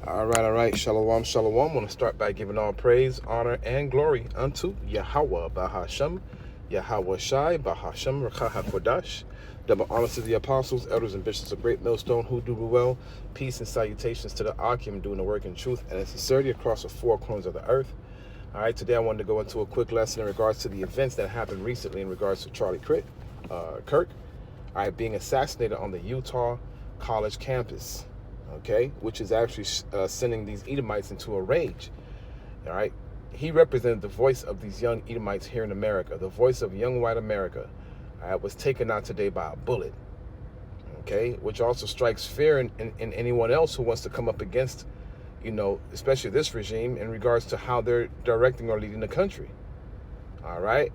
All right. Shalom, shalom. I want to start by giving all praise, honor, and glory unto Yahweh, Bahashem, Yahweh Shai, Bahashem, Rakah HaKodash. Double honors to the apostles, elders, and bishops of Great Millstone who do well. Peace and salutations to the Akim doing the work in truth and in sincerity across the four corners of the earth. All right, today I wanted to go into a quick lesson in regards to the events that happened recently in regards to Charlie Kirk, all right, being assassinated on the Utah College campus. Okay, which is actually sending these Edomites into a rage. All right, he represented the voice of these young Edomites here in America. The voice of young white America was taken out today by a bullet. Okay, which also strikes fear in anyone else who wants to come up against, you know, especially this regime in regards to how they're directing or leading the country. All right,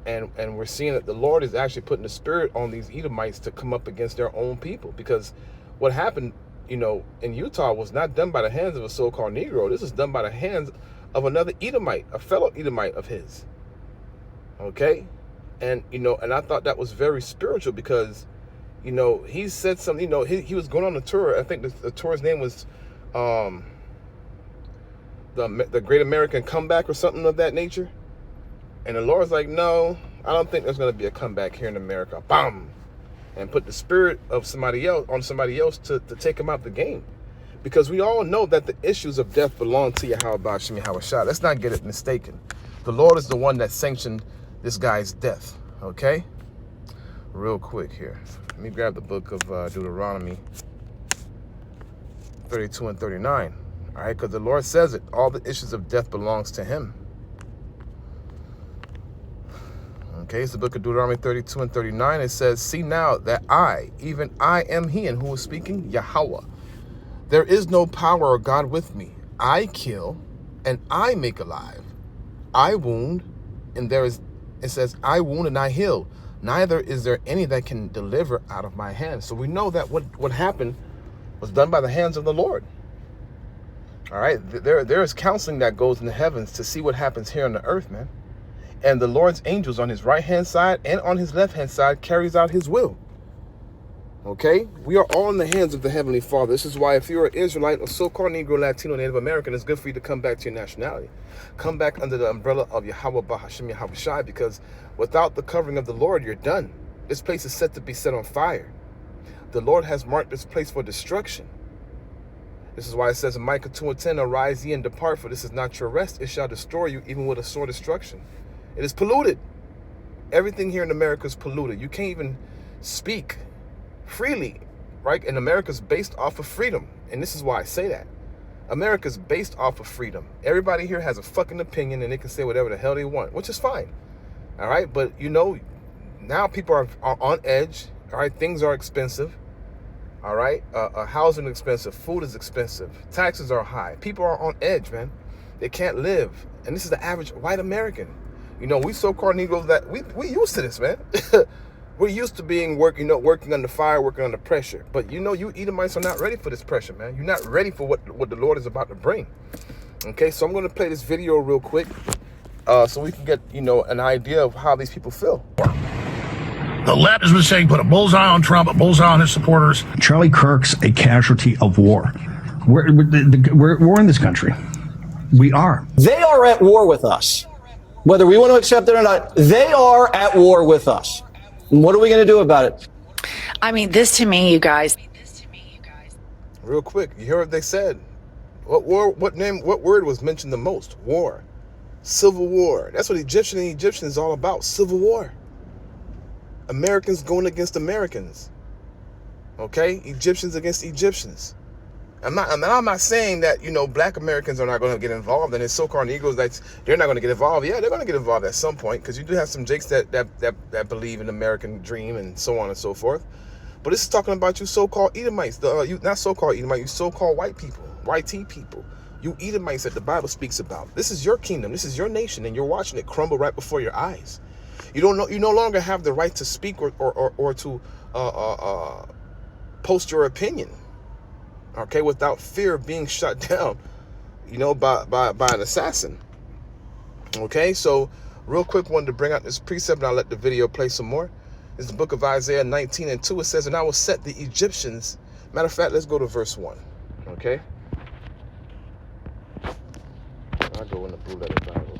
and we're seeing that the Lord is actually putting the spirit on these Edomites to come up against their own people, because what happened, you know, in Utah was not done by the hands of a so-called Negro. This is done by the hands of another Edomite, a fellow Edomite of his. Okay? And, you know, and I thought that was very spiritual because, you know, he said something, you know, he was going on a tour. I think the tour's name was the Great American Comeback or something of that nature. And the Lord's like, no, I don't think there's going to be a comeback here in America. Bam! And put the spirit of somebody else on somebody else to take him out the game. Because we all know that the issues of death belong to Yahweh Ba'ashem Yahweh Shai. Let's not get it mistaken. The Lord is the one that sanctioned this guy's death. Okay? Real quick here. Let me grab the book of Deuteronomy 32 and 39. All right? Because the Lord says it. All the issues of death belongs to him. Okay, it's the book of Deuteronomy 32 and 39. It says, see now that I, even I am he, and who is speaking? Yahweh. There is no power or God with me. I kill and I make alive. I wound, and it says, I wound and I heal. Neither is there any that can deliver out of my hand. So we know that what happened was done by the hands of the Lord. All right, there is counseling that goes in the heavens to see what happens here on the earth, man. And the Lord's angels on his right-hand side and on his left-hand side carries out his will. Okay? We are all in the hands of the Heavenly Father. This is why if you're an Israelite or so-called Negro, Latino, Native American, it's good for you to come back to your nationality. Come back under the umbrella of Yahweh Ba'ashem Yahweh Shai, because without the covering of the Lord, you're done. This place is set to be set on fire. The Lord has marked this place for destruction. This is why it says in Micah 2 and 10, arise ye and depart, for this is not your rest. It shall destroy you even with a sore destruction. It is polluted. Everything here in America is polluted. You can't even speak freely, right? And America's based off of freedom. And this is why I say that. America's based off of freedom. Everybody here has a fucking opinion and they can say whatever the hell they want, which is fine. All right? But, you know, now people are on edge. All right? Things are expensive. All right? Housing is expensive. Food is expensive. Taxes are high. People are on edge, man. They can't live. And this is the average white American. You know, we so-called Negroes, that we used to this, man. We're used to being working under fire, working under pressure. But you know, you Edomites are not ready for this pressure, man. You're not ready for what the Lord is about to bring. Okay, so I'm going to play this video real quick, so we can get, you know, an idea of how these people feel. The left has been saying put a bullseye on Trump, a bullseye on his supporters. Charlie Kirk's a casualty of war. We're in this country. We are. They are at war with us. Whether we want to accept it or not, they are at war with us. And what are we going to do about it? I mean, this to me, you guys. Real quick, you hear what they said? What word was mentioned the most? War. Civil war. That's what Egyptian is all about. Civil war. Americans going against Americans. Okay? Egyptians against Egyptians. I'm not saying that, you know, black Americans are not going to get involved, and it's so-called Negroes that they're not going to get involved. Yeah, they're going to get involved at some point, because you do have some jakes that believe in the American dream and so on and so forth. But this is talking about you so-called Edomites, you not so-called Edomites, you so-called white people, white people, you Edomites that the Bible speaks about. This is your kingdom, this is your nation, and you're watching it crumble right before your eyes. You no longer have the right to speak or to post your opinion. Okay, without fear of being shut down, you know, by an assassin. Okay, so real quick, wanted to bring out this precept, and I'll let the video play some more. It's the book of Isaiah 19 and 2. It says, and I will set the Egyptians. Matter of fact, let's go to verse 1. Okay. go in the Blue Letter Bible.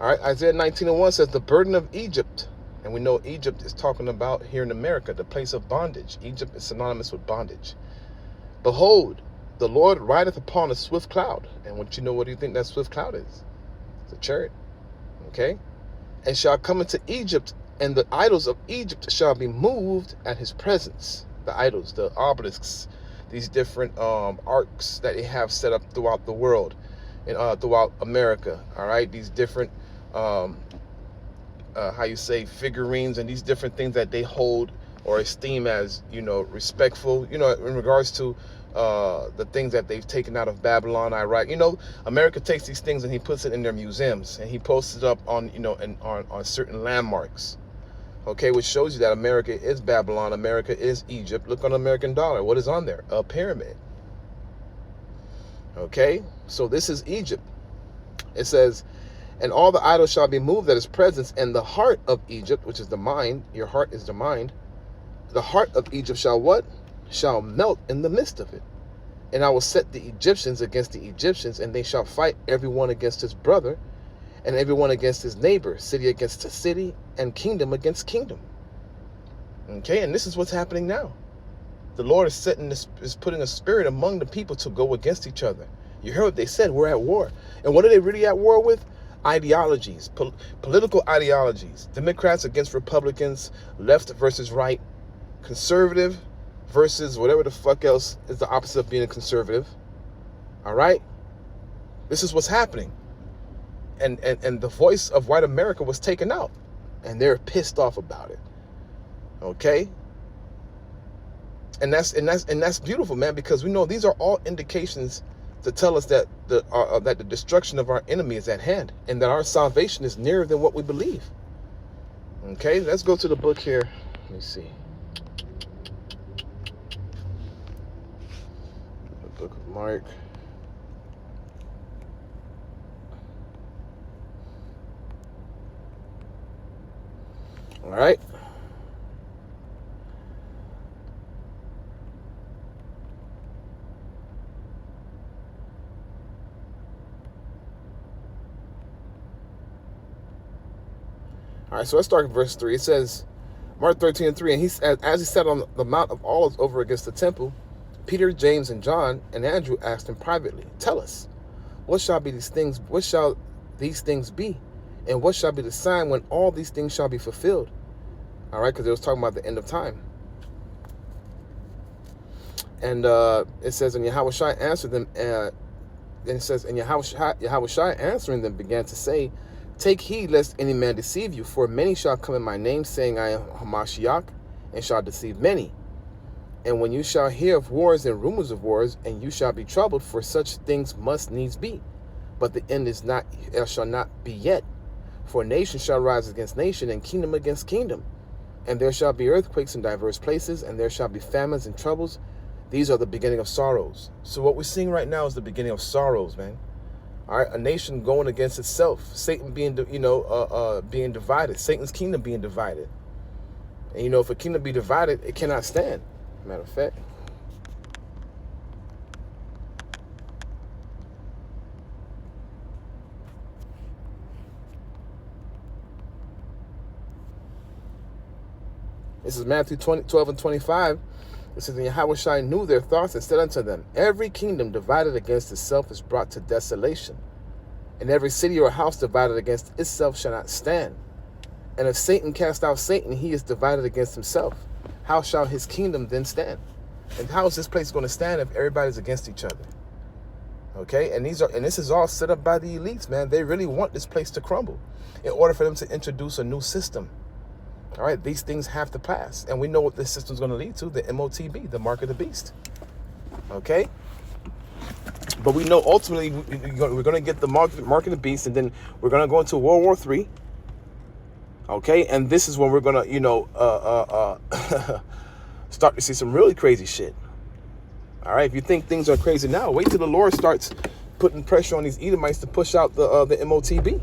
All right, Isaiah 19:1 says, the burden of Egypt. And we know Egypt is talking about here in America, the place of bondage. Egypt is synonymous with bondage. Behold, the Lord rideth upon a swift cloud. And what do you think that swift cloud is? It's a chariot. Okay? And shall come into Egypt, and the idols of Egypt shall be moved at his presence. The idols, the obelisks, these different arcs that they have set up throughout the world and throughout America. All right? These different figurines and these different things that they hold or esteem as, respectful, in regards to the things that they've taken out of Babylon, Iraq. America takes these things and he puts it in their museums and he posts it up on, on certain landmarks. Okay, which shows you that America is Babylon, America is Egypt. Look on the American dollar. What is on there? A pyramid. Okay, so this is Egypt. It says, and all the idols shall be moved at his presence, and the heart of Egypt, which is the mind, your heart is the mind, the heart of Egypt shall what? Shall melt in the midst of it. And I will set the Egyptians against the Egyptians, and they shall fight everyone against his brother, and everyone against his neighbor, city against city, and kingdom against kingdom. Okay, and this is what's happening now. The Lord is putting a spirit among the people to go against each other. You heard what they said, we're at war. And what are they really at war with? Ideologies, political ideologies. Democrats against Republicans, left versus right, conservative versus whatever the fuck else is the opposite of being a conservative. All right? This is what's happening. And the voice of white America was taken out. And they're pissed off about it. Okay? And that's beautiful, man, because we know these are all indications to tell us that the destruction of our enemy is at hand and that our salvation is nearer than what we believe. Okay, let's go to the book here. Let me see. The book of Mark. All right. All right, so let's start at verse 3. It says, Mark 13:3, and he as he sat on the Mount of Olives over against the temple, Peter, James, and John, and Andrew asked him privately, tell us, what shall these things be? And what shall be the sign when all these things shall be fulfilled? All right, because it was talking about the end of time. And it says, and Yahushua answered them, and it says, and Yahushua answering them began to say, take heed lest any man deceive you, for many shall come in my name, saying, I am Hamashiach, and shall deceive many. And when you shall hear of wars and rumors of wars, and you shall be troubled, for such things must needs be. But the end shall not be yet. For nation shall rise against nation, and kingdom against kingdom. And there shall be earthquakes in diverse places, and there shall be famines and troubles. These are the beginning of sorrows. So what we're seeing right now is the beginning of sorrows, man. All right, a nation going against itself, Satan being, being divided, Satan's kingdom being divided. And, if a kingdom be divided, it cannot stand, matter of fact. This is Matthew 12:25. It says, and Yahushua knew their thoughts and said unto them, every kingdom divided against itself is brought to desolation, and every city or house divided against itself shall not stand. And if Satan cast out Satan, he is divided against himself. How shall his kingdom then stand? And how is this place going to stand if everybody's against each other? Okay, and this is all set up by the elites, man. They really want this place to crumble in order for them to introduce a new system. All right, these things have to pass. And we know what this system is going to lead to, the MOTB, the mark of the beast. Okay? But we know ultimately we're going to get the mark of the beast, and then we're going to go into World War III. Okay? And this is when we're going to, start to see some really crazy shit. All right? If you think things are crazy now, wait till the Lord starts putting pressure on these Edomites to push out the MOTB.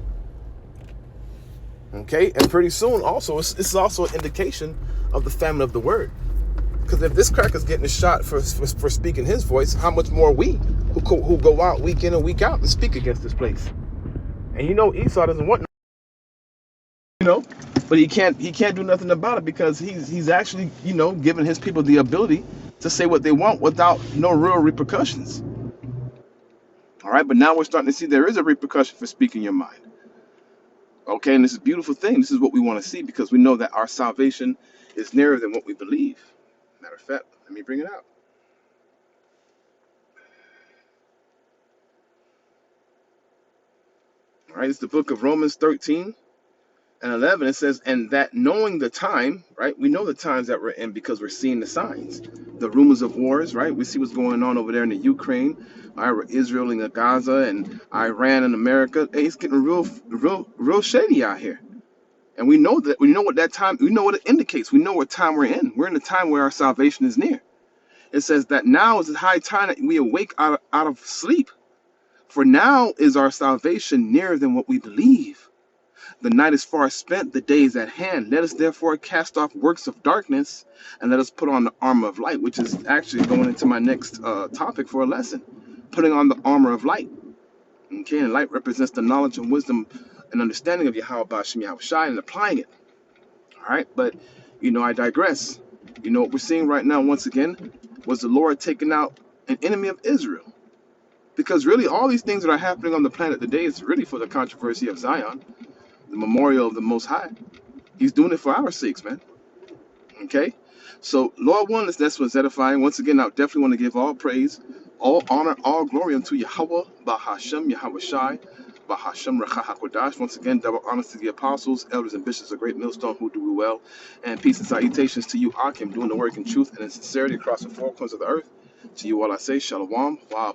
Okay, and pretty soon also, this is also an indication of the famine of the word. Because if this cracker's getting a shot for speaking his voice, how much more we who go out week in and week out to speak against this place? And you know Esau doesn't want, you know, but he can't do nothing about it because he's actually, you know, giving his people the ability to say what they want without no real repercussions. All right, but now we're starting to see there is a repercussion for speaking your mind. Okay, and this is a beautiful thing. This is what we want to see because we know that our salvation is nearer than what we believe. Matter of fact, let me bring it out. All right, it's the book of Romans 13 and 11. It says, and that knowing the time, right? We know the times that we're in because we're seeing the signs, the rumors of wars, right? We see what's going on over there in the Ukraine, Israel and Gaza, and Iran and America. Hey, it's getting real shady out here. And we know that, we know what that time, we know what it indicates. We know what time we're in. We're in the time where our salvation is near. It says that now is the high time that we awake out of sleep. For now is our salvation nearer than what we believe. The night is far spent, the day is at hand. Let us therefore cast off works of darkness and let us put on the armor of light, which is actually going into my next topic for a lesson. Putting on the armor of light. Okay, and light represents the knowledge and wisdom and understanding of Yahweh Ba'Shem Yahweh Shai and applying it. All right, but, you know, I digress. You know what we're seeing right now, once again, was the Lord taking out an enemy of Israel. Because really, all these things that are happening on the planet today is really for the controversy of Zion, the memorial of the Most High. He's doing it for our sakes, man. Okay? So, Lord willing, that's what's edifying. Once again, I definitely want to give all praise, all honor, all glory unto Yahweh, Bahashem, Yahweh Shai, Bahashem, Recha HaKodash. Once again, double honors to the apostles, elders, and bishops of Great Millstone who do well. And peace and salutations to you, Akim, doing the work in truth and in sincerity across the four corners of the earth. To you all I say, Shalom, Wa